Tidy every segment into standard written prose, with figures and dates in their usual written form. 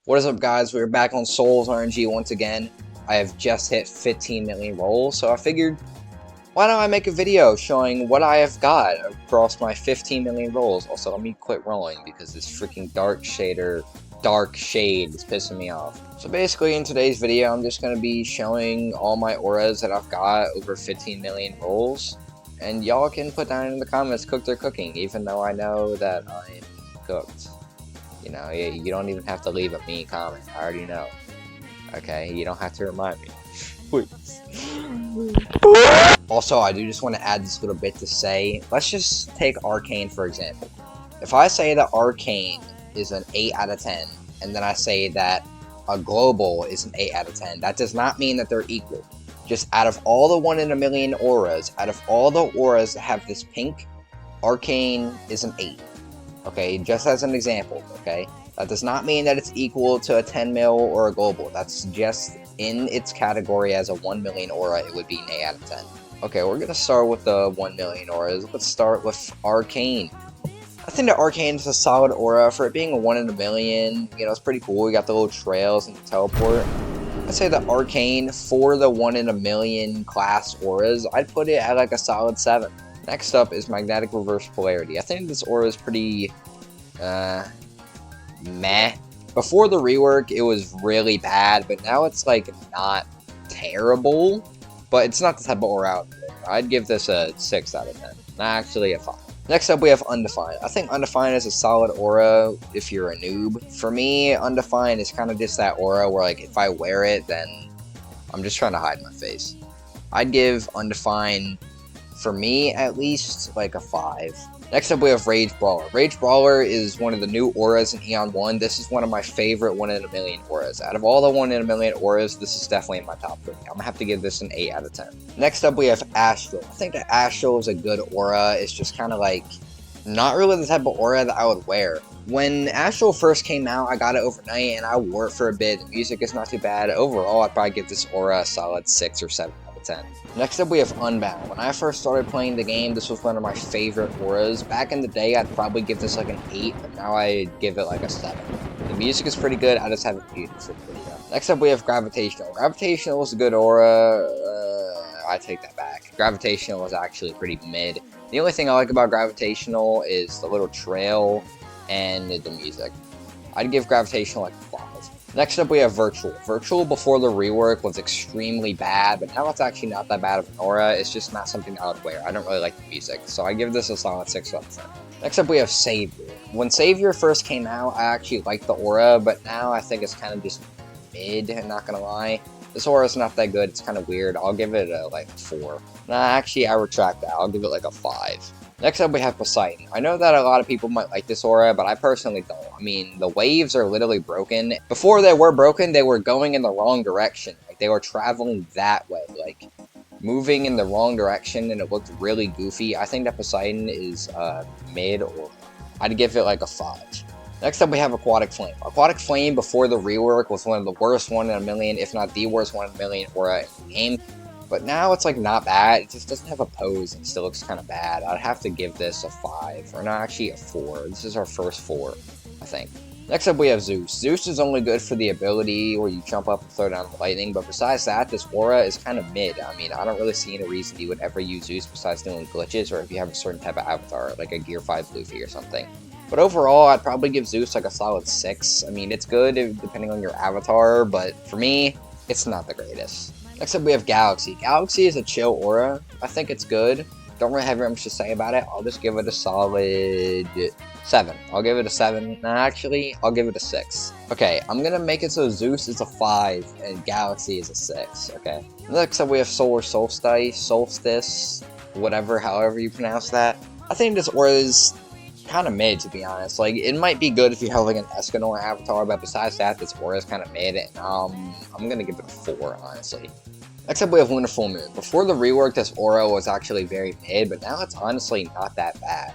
What is up, guys? We're back on Souls RNG once again. I have just hit 15 million rolls, so I figured, why don't I make a video showing what I have got across my 15 million rolls. Also, let me quit rolling because this freaking dark shade is pissing me off. So basically, in today's video, I'm just going to be showing all my auras that I've got over 15 million rolls. And y'all can put down in the comments, cooked or cooking, even though I know that I'm cooked. You know, you don't even have to leave a mean comment. I already know. Okay, you don't have to remind me. Please. Also, I do just want to add this little bit to say, let's just take Arcane for example. If I say that Arcane is an 8 out of 10, and then I say that a Global is an 8 out of 10, that does not mean that they're equal. Just out of all the 1 in a million auras, out of all the auras that have this pink, Arcane is an 8. Okay, just as an example, okay? That does not mean that it's equal to a 10 mil or a Global. That's just in its category as a 1 million aura, it would be an 8 out of 10. Okay, we're gonna start with the 1 million auras. Let's start with Arcane. I think that Arcane is a solid aura for it being a 1 in a million. You know, it's pretty cool. We got the little trails and the teleport. I'd say that Arcane, for the 1 in a million class auras, I'd put it at like a solid 7. Next up is Magnetic Reverse Polarity. I think this aura is pretty, meh. Before the rework, it was really bad, but now it's like not terrible, but it's not the type of aura out there. I'd give this a 6 out of 10, not actually a 5. Next up, we have Undefined. I think Undefined is a solid aura if you're a noob. For me, Undefined is kind of just that aura where, like, if I wear it, then I'm just trying to hide my face. I'd give Undefined, for me at least, like a 5. Next up, we have Rage Brawler. Rage Brawler is one of the new auras in Eon 1. This is one of my favorite 1 in a million auras. Out of all the 1 in a million auras, this is definitely in my top 3. I'm gonna have to give this an 8 out of 10. Next up, we have Astral. I think that Astral is a good aura. It's just kind of like, not really the type of aura that I would wear. When Astral first came out, I got it overnight and I wore it for a bit. The music is not too bad. Overall, I'd probably give this aura a solid 6 or 7 out of 10. Next up, we have Unbound. When I first started playing the game, this was one of my favorite auras. Back in the day, I'd probably give this like an 8, but now I'd give it like a 7. The music is pretty good, I just haven't used it for the video. Next up, we have Gravitational. Gravitational is a good aura. I take that back. Gravitational was actually pretty mid. The only thing I like about Gravitational is the little trail and the music. I'd give Gravitational like a 5. Next up, we have Virtual. Virtual before the rework was extremely bad, but now it's actually not that bad of an aura. It's just not something I would wear. I don't really like the music, so I give this a solid 6 out of 10. Next up, we have Savior. When Savior first came out, I actually liked the aura, but now I think it's kind of just mid, I'm not gonna lie. This aura is not that good. It's kind of weird. I'll give it a, like, 4. Nah, actually, I retract that. I'll give it like a 5. Next up, we have Poseidon. I know that a lot of people might like this aura, but I personally don't. I mean, the waves are literally broken. Before they were broken, they were going in the wrong direction. Like, they were traveling that way, like, moving in the wrong direction, and it looked really goofy. I think that Poseidon is mid, or I'd give it like a 5. Next up, we have Aquatic Flame. Aquatic Flame, before the rework, was one of the worst 1 in a million, if not the worst 1 in a million aura in the game. But now it's like not bad. It just doesn't have a pose and still looks kind of bad. I'd have to give this a 5, or not, actually a 4. This is our first 4, I think. Next up, we have Zeus. Zeus is only good for the ability where you jump up and throw down the lightning, but besides that, this aura is kind of mid. I mean, I don't really see any reason you would ever use Zeus besides doing glitches, or if you have a certain type of avatar, like a Gear 5 Luffy or something. But overall, I'd probably give Zeus like a solid 6. I mean, it's good depending on your avatar, but for me, it's not the greatest. Next up, we have Galaxy. Galaxy is a chill aura. I think it's good. Don't really have very much to say about it. I'll just give it a solid 7. I'll give it a 7. Nah, actually, I'll give it a 6. Okay, I'm gonna make it so Zeus is a 5 and Galaxy is a 6, okay? Next up, we have Solar Solstice, whatever, however you pronounce that. I think this aura is kind of mid, to be honest. Like, it might be good if you have like an Escanor avatar, but besides that, this aura is kind of mid, and I'm gonna give it a 4, honestly. Next up, we have Lunar Full Moon. Before the rework, this aura was actually very mid, but now it's honestly not that bad.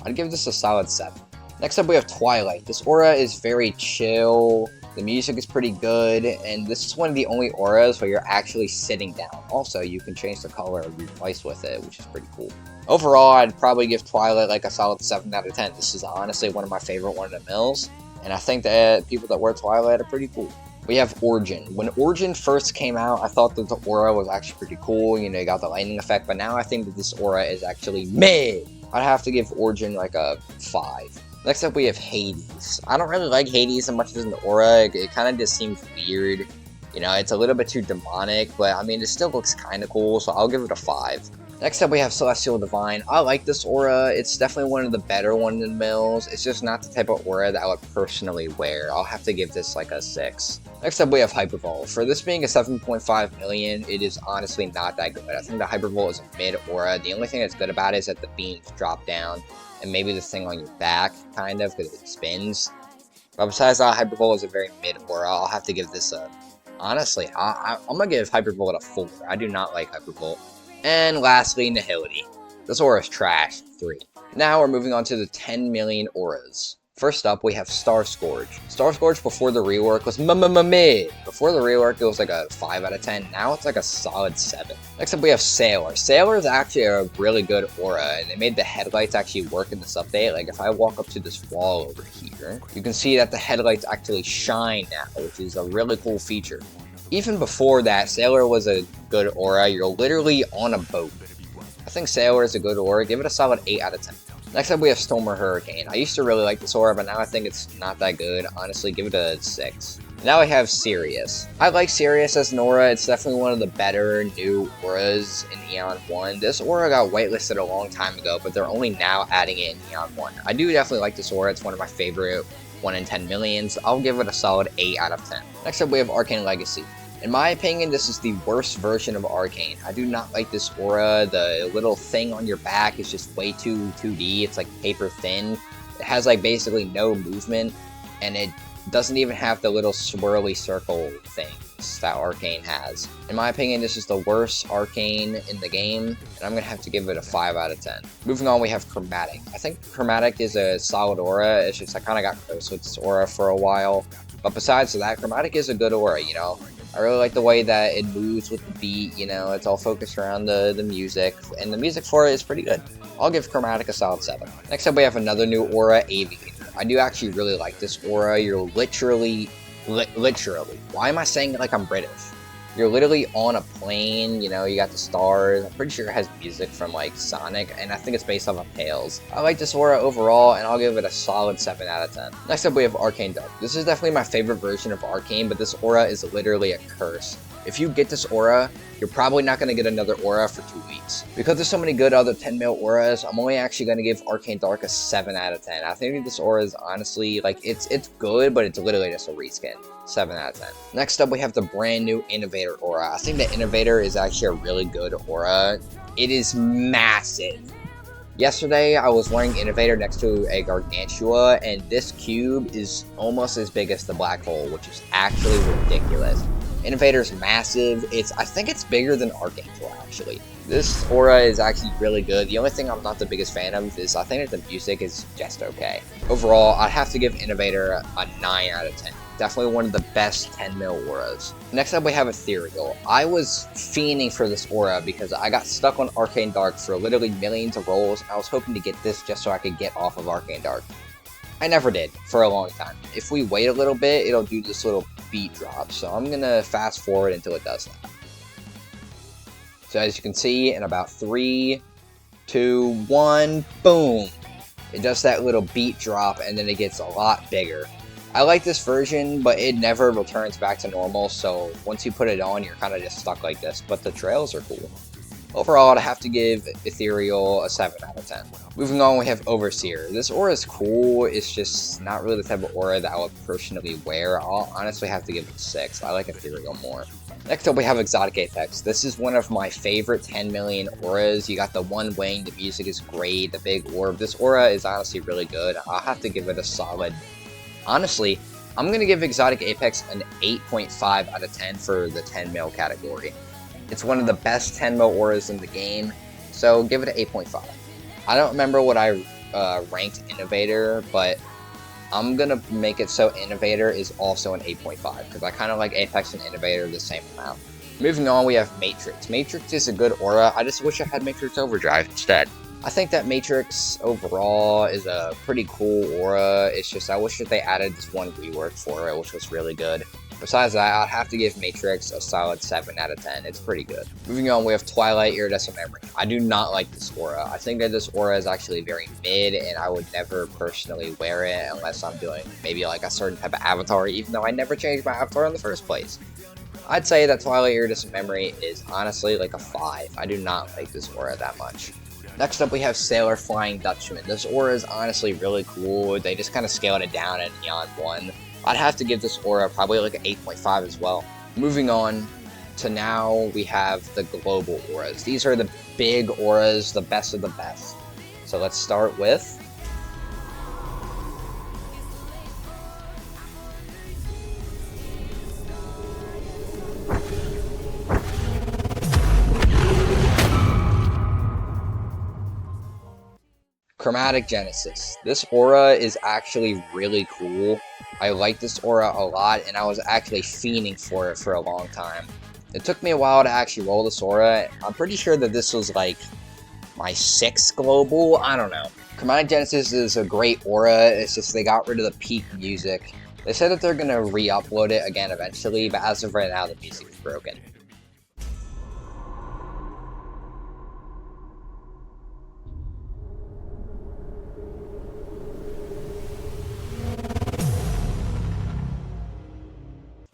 I'd give this a solid 7. Next up, we have Twilight. This aura is very chill, the music is pretty good, and this is one of the only auras where you're actually sitting down. Also, you can change the color of your device with it, which is pretty cool. Overall, I'd probably give Twilight like a solid 7 out of 10. This is honestly one of my favorite 1 in a mills. And I think that people that wear Twilight are pretty cool. We have Origin. When Origin first came out, I thought that the aura was actually pretty cool. You know, you got the lightning effect, but now I think that this aura is actually mid. I'd have to give Origin like a 5. Next up, we have Hades. I don't really like Hades as much as the aura. It kind of just seems weird. You know, it's a little bit too demonic, but I mean, it still looks kind of cool, so I'll give it a 5. Next up, we have Celestial Divine. I like this aura. It's definitely one of the better ones in Mills. It's just not the type of aura that I would personally wear. I'll have to give this like a 6. Next up, we have Hypervolt. For this being a 7.5 million, it is honestly not that good. I think the Hypervolt is a mid aura. The only thing that's good about it is that the beams drop down, and maybe this thing on your back, kind of, because it spins. But besides that, Hypervolt is a very mid aura. I'll have to give this a... Honestly, I'm going to give Hypervolt a 4. I do not like Hypervolt. And lastly, Nihility. This aura is trash, 3. Now we're moving on to the 10 million auras. First up, we have Star Scourge. Star Scourge before the rework was mid. Before the rework, it was like a 5 out of 10. Now it's like a solid 7. Next up, we have Sailor. Sailor is actually a really good aura, and they made the headlights actually work in this update. Like, if I walk up to this wall over here, you can see that the headlights actually shine now, which is a really cool feature. Even before that, Sailor was a good aura. You're literally on a boat. I think Sailor is a good aura. Give it a solid 8 out of 10. Next up, we have Storm or Hurricane. I used to really like this aura, but now I think it's not that good. Honestly, give it a 6. Now we have Sirius. I like Sirius as an aura. It's definitely one of the better new auras in Eon 1. This aura got whitelisted a long time ago, but they're only now adding it in Eon 1. I do definitely like this aura. It's one of my favorite 1 in 10 millions. I'll give it a solid 8 out of 10. Next up, we have Arcane Legacy. In my opinion, this is the worst version of Arcane. I do not like this aura. The little thing on your back is just way too 2D. It's like paper thin. It has like basically no movement, and it doesn't even have the little swirly circle things that Arcane has. In my opinion, this is the worst Arcane in the game, and I'm going to have to give it a 5 out of 10. Moving on, we have Chromatic. I think Chromatic is a solid aura. It's just I kind of got close with this aura for a while. But besides that, Chromatic is a good aura, you know. I really like the way that it moves with the beat, you know, it's all focused around the music, and the music for it is pretty good. I'll give Chromatic a solid 7. Next up, we have another new aura, Aviator. I do actually really like this aura. You're literally, why am I saying it like I'm British? You're literally on a plane, you know, you got the stars. I'm pretty sure it has music from, like, Sonic, and I think it's based off of Tales. I like this aura overall, and I'll give it a solid 7 out of 10. Next up, we have Arcane Dark. This is definitely my favorite version of Arcane, but this aura is literally a curse. If you get this aura, you're probably not going to get another aura for 2 weeks. Because there's so many good other 10 mil auras, I'm only actually going to give Arcane Dark a 7 out of 10. I think this aura is honestly, like, it's good, but it's literally just a reskin. 7 out of 10. Next up, we have the brand new Innovator aura. I think the Innovator is actually a really good aura. It is massive. Yesterday, I was wearing Innovator next to a Gargantua, and this cube is almost as big as the black hole, which is actually ridiculous. Innovator is massive. I think it's bigger than Archangel, actually. This aura is actually really good. The only thing I'm not the biggest fan of is I think that the music is just okay. Overall, I'd have to give Innovator a 9 out of 10. Definitely one of the best 10 mil auras. Next up, we have Ethereal. I was fiending for this aura because I got stuck on Arcane Dark for literally millions of rolls. I was hoping to get this just so I could get off of Arcane Dark. I never did for a long time. If we wait a little bit, it'll do this little beat drop. So I'm going to fast forward until it does that. So as you can see, in about 3, 2, 1, boom. It does that little beat drop, and then it gets a lot bigger. I like this version, but it never returns back to normal, so once you put it on, you're kind of just stuck like this, but the trails are cool. Overall, I'd have to give Ethereal a 7 out of 10. Moving on, we have Overseer. This aura is cool, it's just not really the type of aura that I would personally wear. I'll honestly have to give it a 6. I like Ethereal more. Next up, we have Exotic Apex. This is one of my favorite 10 million auras. You got the one wing, the music is great, the big orb. This aura is honestly really good. I'll have to give it a solid... Honestly, I'm going to give Exotic Apex an 8.5 out of 10 for the 10 mil category. It's one of the best 10 mil auras in the game, so give it an 8.5. I don't remember what I ranked Innovator, but I'm going to make it so Innovator is also an 8.5, because I kind of like Apex and Innovator the same amount. Moving on, we have Matrix. Matrix is a good aura. I just wish I had Matrix Overdrive instead. I think that Matrix overall is a pretty cool aura. It's just I wish that they added this one rework for it, which was really good. Besides that, I'd have to give Matrix a solid 7 out of 10. It's pretty good. Moving on, we have Twilight Iridescent Memory. I do not like this aura. I think that this aura is actually very mid, and I would never personally wear it unless I'm doing maybe like a certain type of avatar, even though I never changed my avatar in the first place. I'd say that Twilight Iridescent Memory is honestly like a 5. I do not like this aura that much. Next up, we have Sailor Flying Dutchman. This aura is honestly really cool. They just kind of scaled it down in Neon 1. I'd have to give this aura probably like an 8.5 as well. Moving on to now, we have the global auras. These are the big auras, the best of the best. So let's start with Chromatic Genesis. This aura is actually really cool. I like this aura a lot, and I was actually fiending for it for a long time. It took me a while to actually roll this aura. I'm pretty sure that this was like my 6th global. I don't know. Chromatic Genesis is a great aura. It's just they got rid of the peak music. They said that they're going to re-upload it again eventually, but as of right now, the music is broken.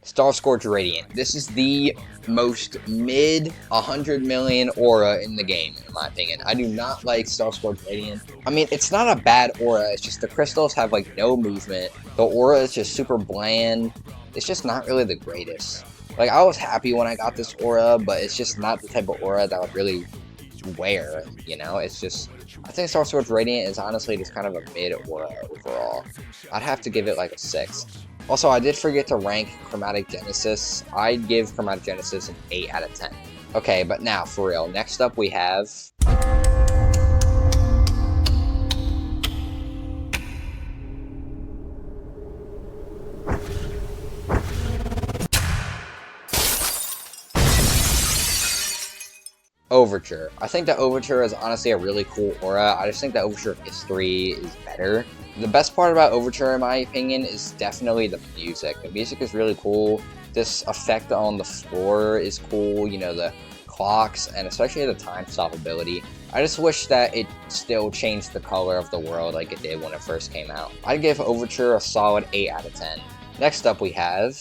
Starscorch Radiant. This is the most mid 100 million aura in the game, in my opinion. I do not like Starscorch Radiant. I mean, it's not a bad aura, it's just the crystals have like no movement. The aura is just super bland. It's just not really the greatest. Like, I was happy when I got this aura, but it's just not the type of aura that I would really wear, you know? It's just, I think Starscorch Radiant is honestly just kind of a mid aura overall. I'd have to give it like a 6. Also, I did forget to rank Chromatic Genesis. I'd give Chromatic Genesis an 8 out of 10. Okay, but now, for real, next up we have Overture. I think that Overture is honestly a really cool aura. I just think that Overture History is better. The best part about Overture, in my opinion, is definitely the music. The music is really cool. This effect on the floor is cool, you know, the clocks, and especially the time stop ability. I just wish that it still changed the color of the world like it did when it first came out. I'd give Overture a solid 8 out of 10. Next up we have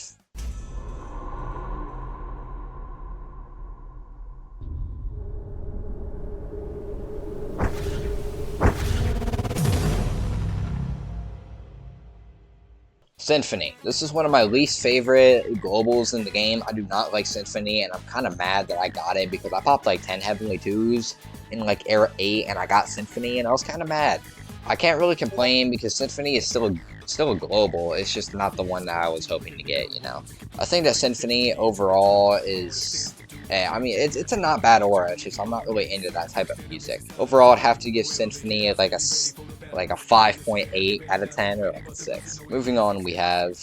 Symphony. This is one of my least favorite globals in the game. I do not like Symphony, and I'm kind of mad that I got it because I popped like 10 Heavenly 2s in like Era 8, and I got Symphony, and I was kind of mad. I can't really complain because Symphony is still a global. It's just not the one that I was hoping to get, you know. I think that Symphony overall is, I mean, it's a not bad aura. It's just I'm not really into that type of music. Overall, I'd have to give Symphony like a 5.8 out of 10 or like a 6. Moving on, we have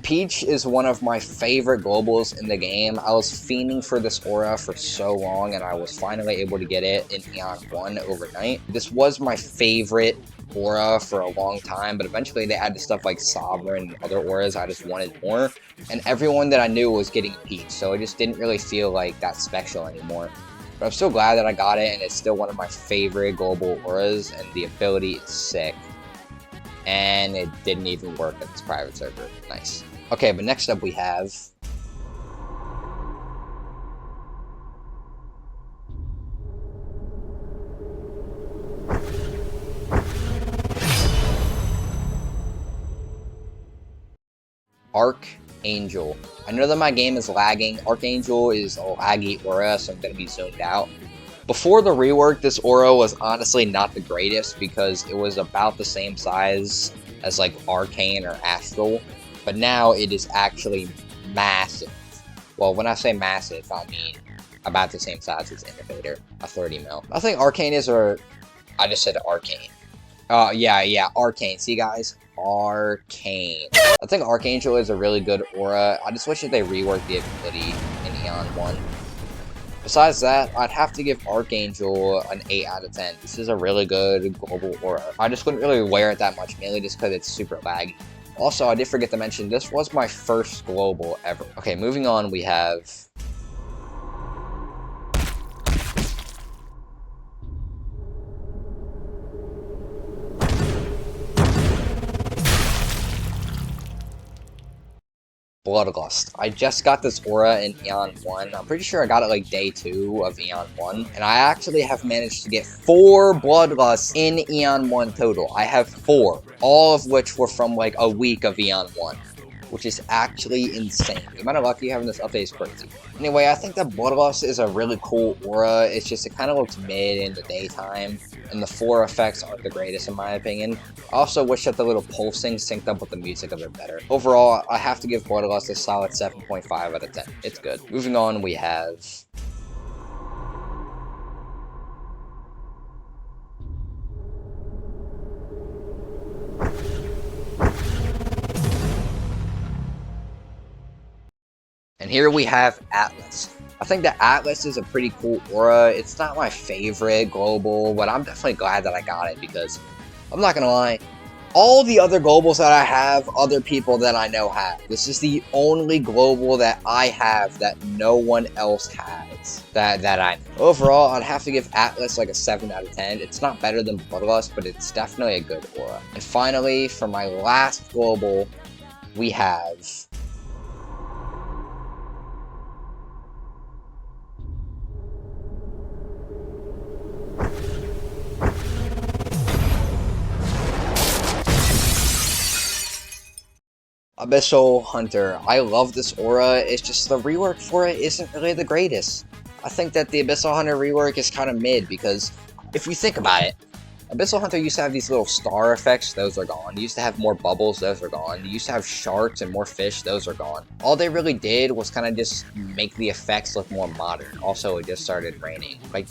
Peach is one of my favorite globals in the game. I was fiending for this aura for so long, and I was finally able to get it in Neon 1 overnight. This was my favorite aura for a long time, but eventually they added stuff like Sovereign and other auras I just wanted more, and everyone that I knew was getting Peach, so it just didn't really feel like that special anymore. But I'm still glad that I got it, and it's still one of my favorite global auras, and the ability is sick. And it didn't even work at this private server. Nice. Okay, but next up we have Archangel. I know that my game is lagging. Archangel is a laggy aura, so I'm going to be zoomed out. Before the rework, this aura was honestly not the greatest because it was about the same size as like Arcane or Astral, but now it is actually massive. Well, when I say massive, I mean about the same size as Innovator, a 30 mil. I think Arcane is I just said Arcane. Yeah, Arcane. See, guys? Arcane. I think Archangel is a really good aura. I just wish that they reworked the ability in Eon 1. Besides that, I'd have to give Archangel an 8 out of 10. This is a really good global aura. I just wouldn't really wear it that much, mainly just because it's super laggy. Also, I did forget to mention, this was my first global ever. Okay, moving on, we have... Bloodlust. I just got this aura in Eon 1. I'm pretty sure I got it like day 2 of Eon 1. And I actually have managed to get 4 Bloodlusts in Eon 1 total. I have 4. All of which were from like a week of Eon 1. Which is actually insane. The amount of luck you have in this update is crazy. Anyway, I think that Bloodlust is a really cool aura. It's just, it kind of looks mid in the daytime. And the 4 effects aren't the greatest in my opinion. I also wish that the little pulsing synced up with the music a bit better. Overall, I have to give Bloodlust a solid 7.5 out of 10. It's good. Moving on, we have... And here we have Atlas. I think that Atlas is a pretty cool aura. It's not my favorite global, but I'm definitely glad that I got it because, I'm not gonna lie, all the other globals that I have, other people that I know have. This is the only global that I have that no one else has. That I know. Overall, I'd have to give Atlas like a 7 out of 10. It's not better than Bloodlust, but it's definitely a good aura. And finally, for my last global, we have... Abyssal Hunter. I love this aura, it's just the rework for it isn't really the greatest. I think that the Abyssal Hunter rework is kind of mid because, if you think about it, Abyssal Hunter used to have these little star effects, those are gone. You used to have more bubbles, those are gone. You used to have sharks and more fish, those are gone. All they really did was kind of just make the effects look more modern. Also, it just started raining. Like,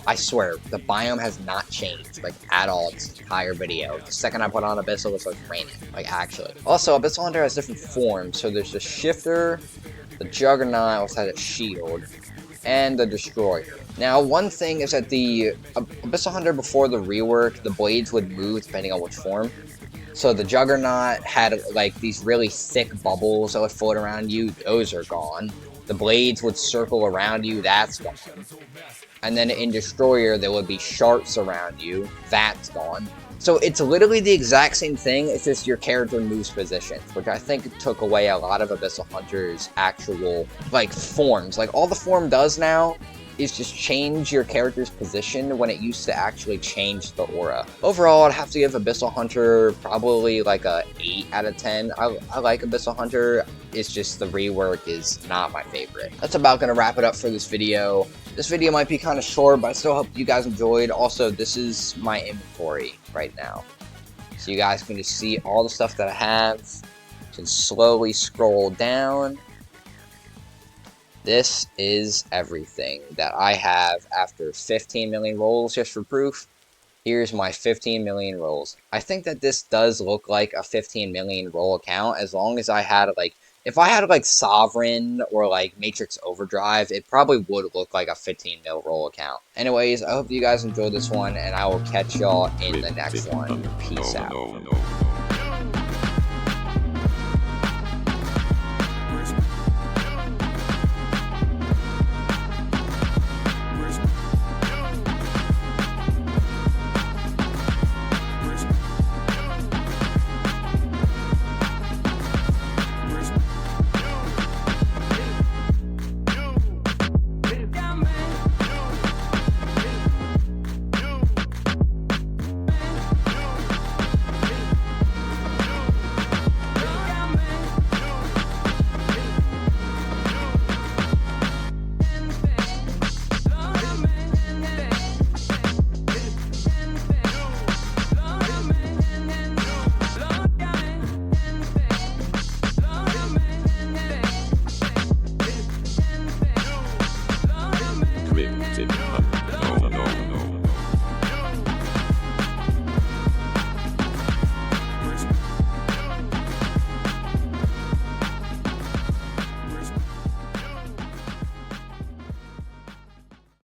I swear, the biome has not changed, like, at all this entire video. The second I put on Abyssal, it starts raining, like, actually. Also, Abyssal Hunter has different forms, so there's the Shifter, the Juggernaut, which has a shield, and the Destroyer. Now, one thing is that the Abyssal Hunter before the rework, the blades would move depending on which form. So the Juggernaut had like these really thick bubbles that would float around you, those are gone. The blades would circle around you, that's gone. And then in Destroyer, there would be sharks around you, that's gone. So it's literally the exact same thing, it's just your character moves positions, which I think took away a lot of Abyssal Hunter's actual, like, forms. Like, all the form does now is just change your character's position when it used to actually change the aura. Overall, I'd have to give Abyssal Hunter probably like a 8 out of 10. I like Abyssal Hunter, it's just the rework is not my favorite. That's about gonna wrap it up for this video. This video might be kind of short, but I still hope you guys enjoyed. Also, this is my inventory right now. So you guys can just see all the stuff that I have. You can slowly scroll down. This is everything that I have after 15 million rolls, just for proof. Here's my 15 million rolls. I think that this does look like a 15 million roll account, as long as I had, like, if I had, like, Sovereign or, like, Matrix Overdrive, it probably would look like a 15 mil roll account. Anyways, I hope you guys enjoyed this one, and I will catch y'all in the next one. Peace out. Committed.